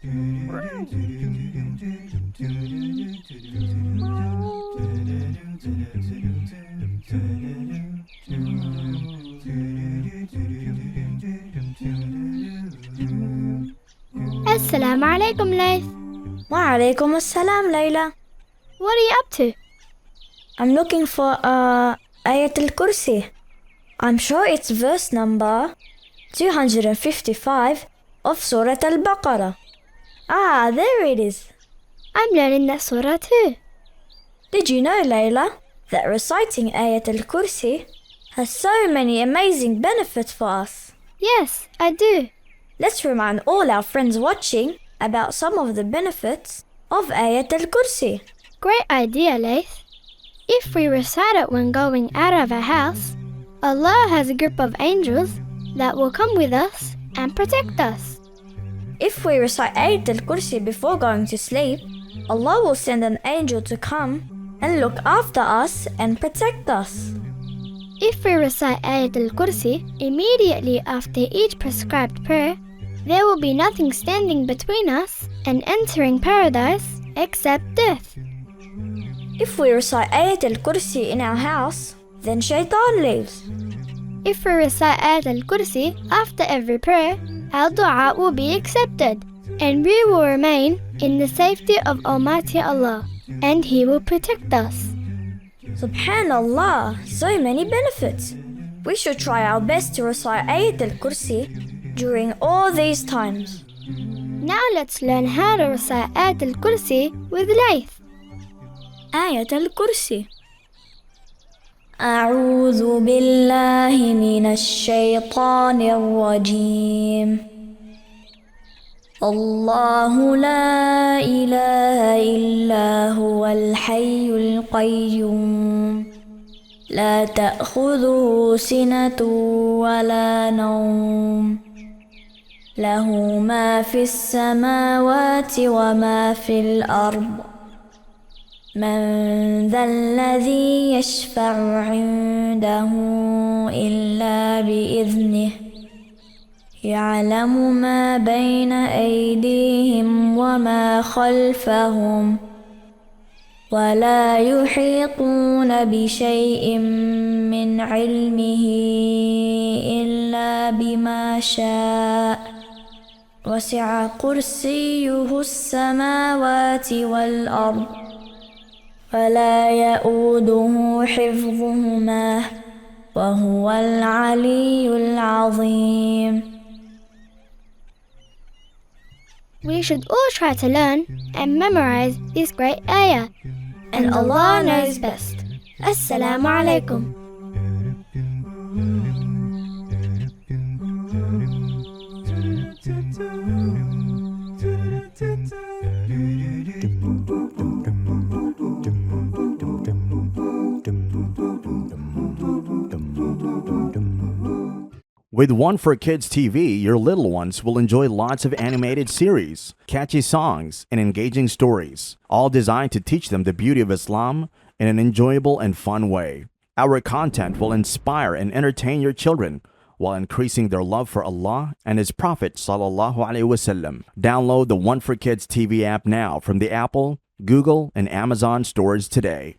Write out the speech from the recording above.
Assalamu alaikum, Laith. Wa alaikum assalam, Layla. What are you up to? I'm looking for Ayatul Kursi. I'm sure it's verse number 255 of Surah Al-Baqarah. Ah, there it is. I'm learning that surah too. Did you know, Layla, that reciting Ayatul Kursi has so many amazing benefits for us? Yes, I do. Let's remind all our friends watching about some of the benefits of Ayatul Kursi. Great idea, Laith. If we recite it when going out of our house, Allah has a group of angels that will come with us and protect us. If we recite Ayatul Kursi before going to sleep, Allah will send an angel to come and look after us and protect us. If we recite Ayatul Kursi immediately after each prescribed prayer, there will be nothing standing between us and entering paradise except death. If we recite Ayatul Kursi in our house, then shaitan leaves. If we recite Ayatul Kursi after every prayer, our dua will be accepted, and we will remain in the safety of Almighty Allah, and He will protect us. Subhanallah, so many benefits. We should try our best to recite Ayatul Kursi during all these times. Now let's learn how to recite Ayatul Kursi with Laith. Ayatul Kursi. أعوذ بالله من الشيطان الرجيم. الله لا إله إلا هو الحي القيوم لا تأخذه سنة ولا نوم له ما في السماوات وما في الأرض من ذا الذي يشفع عنده إلا بإذنه يعلم ما بين أيديهم وما خلفهم ولا يحيطون بشيء من علمه إلا بما شاء وسع كرسيه السماوات والأرض ولا يؤوده حفظهما وهو العلي العظيم. We should all try to learn and memorize this great ayah, and Allah knows best. Assalamu alaikum. With One for Kids TV, your little ones will enjoy lots of animated series, catchy songs, and engaging stories, all designed to teach them the beauty of Islam in an enjoyable and fun way. Our content will inspire and entertain your children while increasing their love for Allah and His Prophet ﷺ. Download the One for Kids TV app now from the Apple, Google, and Amazon stores today.